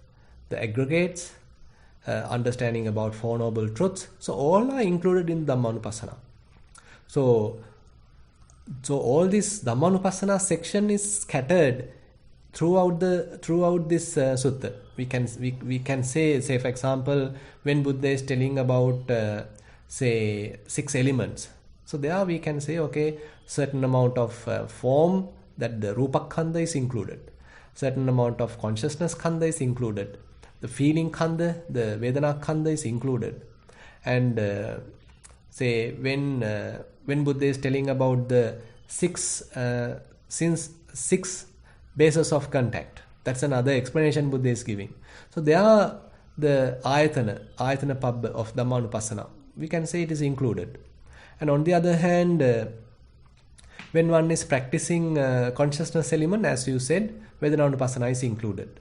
Speaker 1: the aggregates, understanding about Four Noble Truths. So all are included in Dhammanupassana. So all this Dhammanupassana section is scattered throughout this sutta. We can say for example, when Buddha is telling about say 6 elements, so there we can say, okay, certain amount of form, that the rupa khandha is included, certain amount of consciousness khandha is included, the feeling khandha, the vedana khandha is included, and say when Buddha is telling about the 6 bases of contact, that's another explanation Buddha is giving. So they are the ayatana pabba of Dhammanupassana, we can say it is included. And on the other hand, when one is practicing consciousness element, as you said, Vedananupassana is included.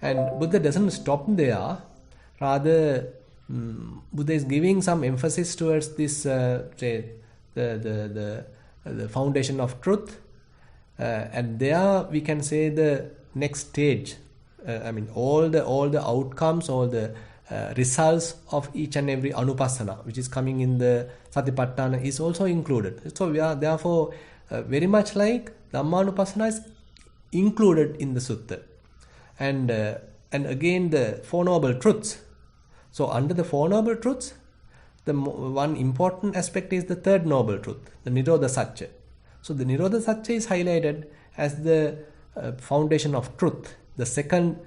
Speaker 1: And Buddha doesn't stop there. Rather, Buddha is giving some emphasis towards this, say, the foundation of truth. And there we can say the next stage. All the outcomes, all the results of each and every anupassana which is coming in the satipatthana is also included. So we are therefore very much like Dhammanupassana is included in the sutta. And again the Four Noble Truths. So under the Four Noble Truths, the one important aspect is the third noble truth, the Nirodha Satya. So the Nirodha Satya is highlighted as the foundation of truth, the second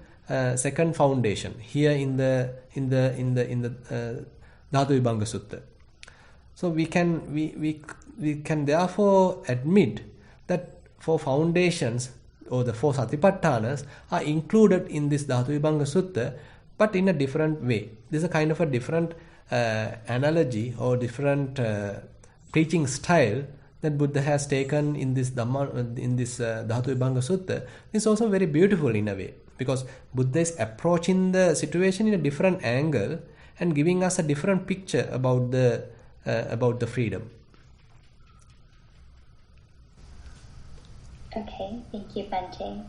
Speaker 1: foundation here in the Dhatu Vibhanga Sutta. So we can therefore admit that 4 foundations or the 4 satipatthanas are included in this Dhatu Vibhanga Sutta, but in a different way. This is a kind of a different analogy or different preaching style that Buddha has taken in this Dhatu Vibhanga Sutta. It's also very beautiful in a way, because Buddha is approaching the situation in a different angle and giving us a different picture about the freedom.
Speaker 2: Okay, thank you, Bhante.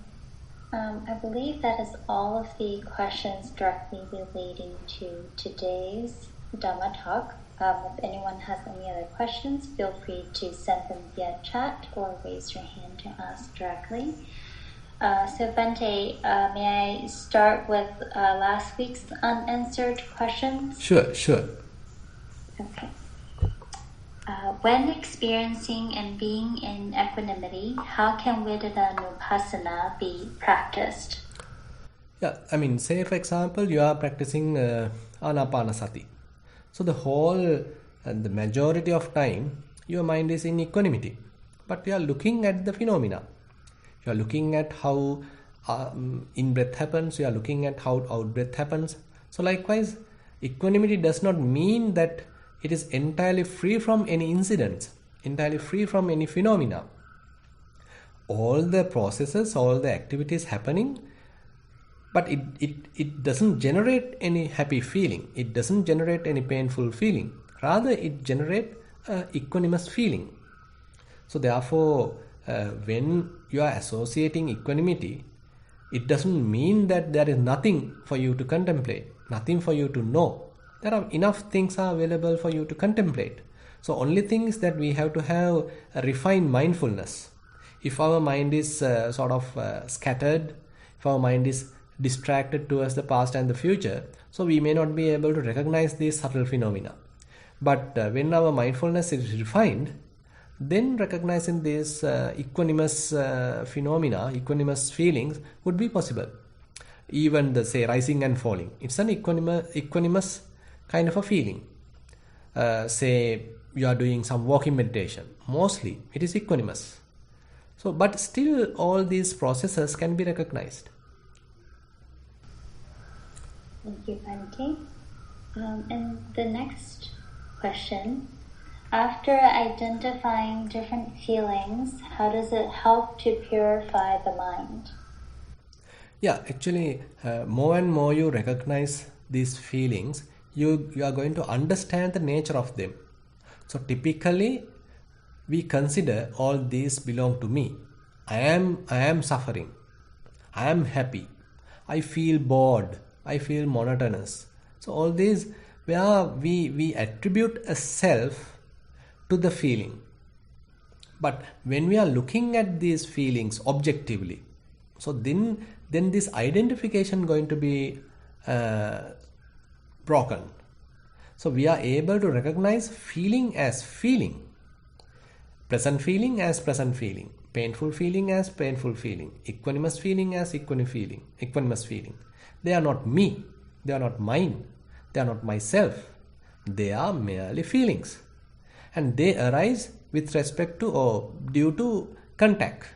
Speaker 2: I believe that is all of the questions directly relating to today's Dhamma talk. If anyone has any other questions, feel free to send them via chat or raise your hand to ask directly. So Bhante, may I start with last week's unanswered questions?
Speaker 1: Sure.
Speaker 2: Okay. When experiencing and being in equanimity, how can Vedananupassana be practiced?
Speaker 1: Yeah, say for example, you are practicing Anapanasati. So the whole and the majority of time, your mind is in equanimity, but you are looking at the phenomena. You are looking at how in-breath happens, you are looking at how out-breath happens. So likewise, equanimity does not mean that it is entirely free from any incidents, entirely free from any phenomena. All the processes, all the activities happening, but it doesn't generate any happy feeling. It doesn't generate any painful feeling. Rather, it generates equanimous feeling. So therefore, when you are associating equanimity, it doesn't mean that there is nothing for you to contemplate, nothing for you to know. There are enough things are available for you to contemplate. So only thing is that we have to have a refined mindfulness. If our mind is scattered, if our mind is distracted towards the past and the future, so we may not be able to recognize these subtle phenomena. But when our mindfulness is refined, then recognizing these equanimous phenomena, equanimous feelings would be possible. Even the, say, rising and falling, it's an equanimous kind of a feeling. Say you are doing some walking meditation, mostly it is equanimous. So, but still all these processes can be recognized.
Speaker 2: Thank you, Bhante. And the next question, after identifying different feelings, how does it help to purify the mind?
Speaker 1: Yeah, actually, more and more you recognize these feelings, you are going to understand the nature of them. So typically, we consider all these belong to me. I am suffering. I am happy. I feel bored. I feel monotonous. So all these where we attribute a self to the feeling. But when we are looking at these feelings objectively, so then this identification going to be broken. So we are able to recognize feeling as feeling, present feeling as present feeling, painful feeling as painful feeling, equanimous feeling as equanimous feeling. They are not me, they are not mine, they are not myself, they are merely feelings. And they arise with respect to or due to contact.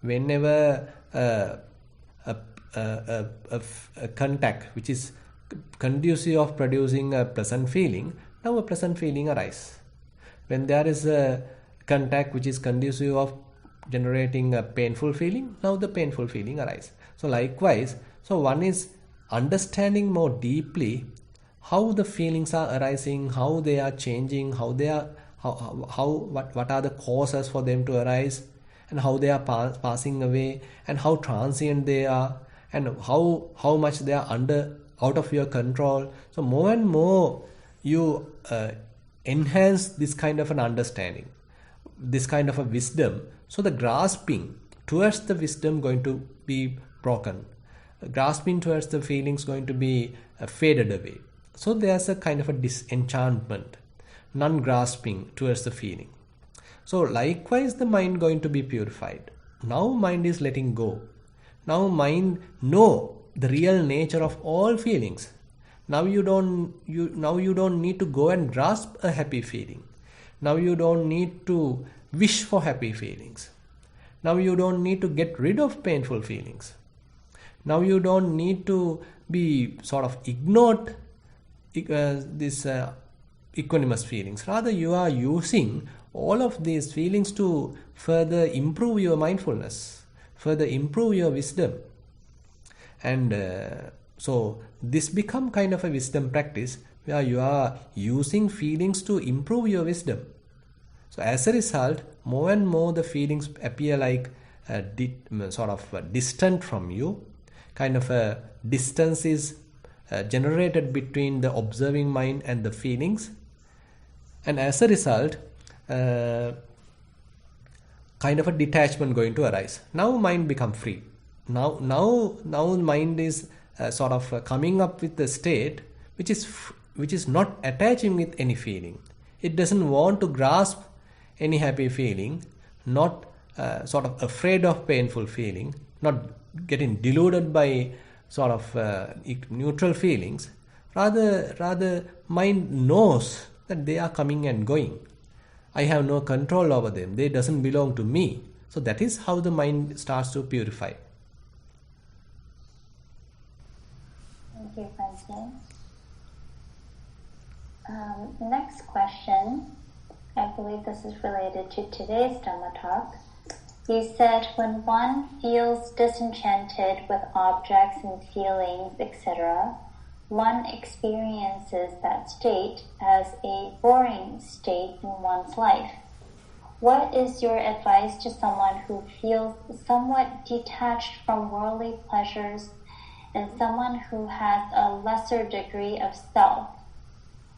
Speaker 1: Whenever a contact which is conducive of producing a pleasant feeling, now a pleasant feeling arises. When there is a contact which is conducive of generating a painful feeling, now the painful feeling arises. So likewise, so one is understanding more deeply how the feelings are arising, how they are changing, what are the causes for them to arise, and how they are passing away, and how transient they are, and how much they are out of your control. So more and more you enhance this kind of an understanding, this kind of a wisdom. So the grasping towards the wisdom going to be broken, grasping towards the feelings going to be faded away. So there's a kind of a disenchantment, non-grasping towards the feeling. So likewise the mind going to be purified. Now mind is letting go. Now mind know the real nature of all feelings. Now you don't need to go and grasp a happy feeling. Now you don't need to wish for happy feelings. Now you don't need to get rid of painful feelings. Now you don't need to be sort of ignored this equanimous feelings. Rather you are using all of these feelings to further improve your mindfulness, further improve your wisdom. And so this become kind of a wisdom practice where you are using feelings to improve your wisdom. So as a result, more and more the feelings appear like distant from you. Kind of a distance is generated between the observing mind and the feelings. And as a result, kind of a detachment going to arise. Now mind become free. Now mind is coming up with a state which is not attaching with any feeling. It doesn't want to grasp any happy feeling, not afraid of painful feeling, not getting deluded by neutral feelings. Rather mind knows that they are coming and going. I have no control over them. They doesn't belong to me. So that is how the mind starts to purify.
Speaker 2: Thank you, Bante. Next question, I believe this is related to today's Dhamma talk. You said when one feels disenchanted with objects and feelings, etc., one experiences that state as a boring state in one's life. What is your advice to someone who feels somewhat detached from worldly pleasures and someone who has a lesser degree of self?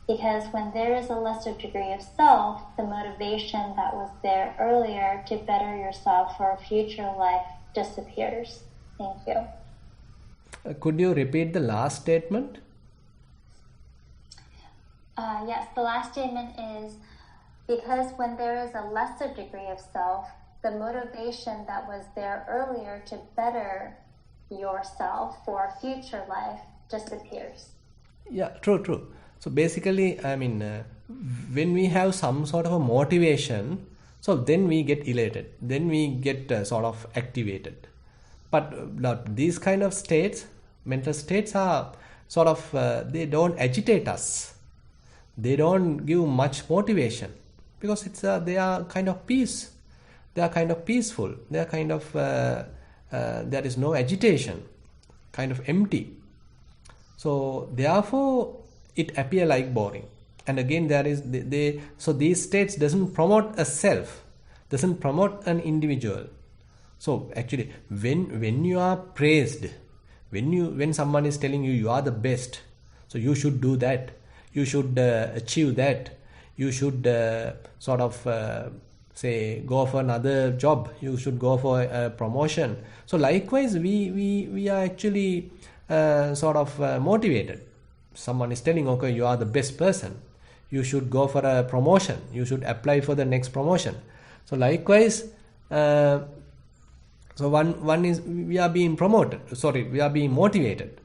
Speaker 2: Because when there is a lesser degree of self, the motivation that was there earlier to better yourself for a future life disappears. Thank you.
Speaker 1: Could you repeat the last statement?
Speaker 2: Yes, the last statement is, because when there is a lesser degree of self, the motivation that was there earlier to better yourself for a future life disappears.
Speaker 1: Yeah, true. So basically, I mean, when we have some sort of a motivation, so then we get elated, then we get sort of activated. But these kind of states, mental states are sort of, they don't agitate us. They don't give much motivation because they are kind of peace. They are kind of peaceful. They are kind of, there is no agitation, kind of empty. So therefore, it appear like boring. And again, so these states doesn't promote a self, doesn't promote an individual. So actually, when you are praised, when someone is telling you are the best, so you should do that, you should achieve that, you should sort of say go for another job, you should go for a promotion. So likewise, we are actually sort of motivated. Someone is telling, okay, you are the best person, you should go for a promotion, you should apply for the next promotion. So likewise, so one is, we are being we are being motivated.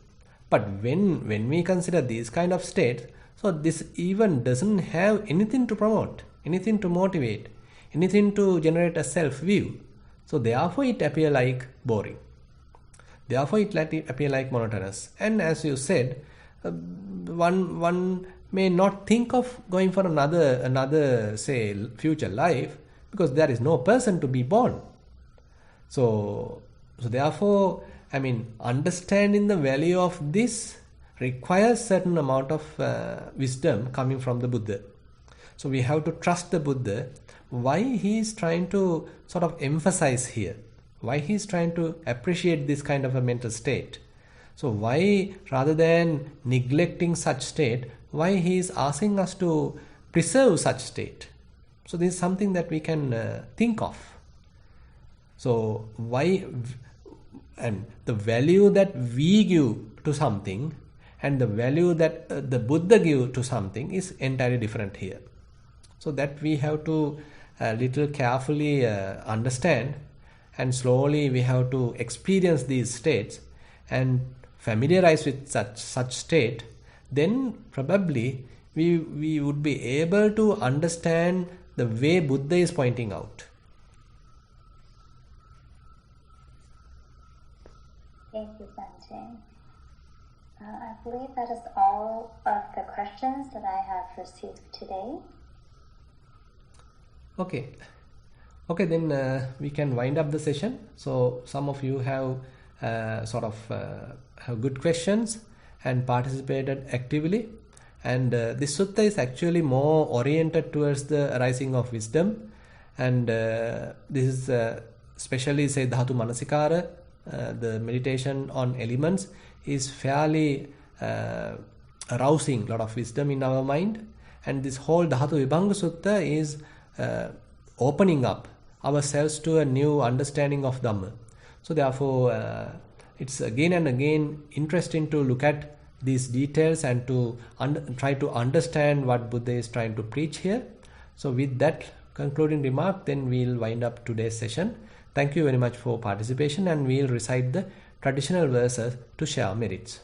Speaker 1: But when we consider these kind of states, so this even doesn't have anything to promote, anything to motivate, anything to generate a self-view. So therefore it appear like boring. Therefore it appear like monotonous. And as you said, one may not think of going for another say future life because there is no person to be born. So therefore, I mean, understanding the value of this requires certain amount of wisdom coming from the Buddha. So we have to trust the Buddha, why he is trying to sort of emphasize here, why he is trying to appreciate this kind of a mental state. So why, rather than neglecting such state, why he is asking us to preserve such state. So this is something that we can think of. So why, and the value that we give to something and the value that the Buddha give to something is entirely different here. So that we have to little carefully understand, and slowly we have to experience these states and familiarize with such state. Then probably we would be able to understand the way Buddha is pointing out.
Speaker 2: Thank you, Bante. I believe that is all of the questions that I have received today. Okay,
Speaker 1: then we can wind up the session. So some of you have have good questions and participated actively. And this sutta is actually more oriented towards the arising of wisdom. And this is especially say Dhatu Manasikara, the meditation on elements is fairly arousing a lot of wisdom in our mind. And this whole Dhatu Vibhanga Sutta is opening up ourselves to a new understanding of Dhamma. So therefore, it's again and again interesting to look at these details and to try to understand what Buddha is trying to preach here. So with that concluding remark, then we'll wind up today's session. Thank you very much for participation, and we'll recite the traditional verses to share merits.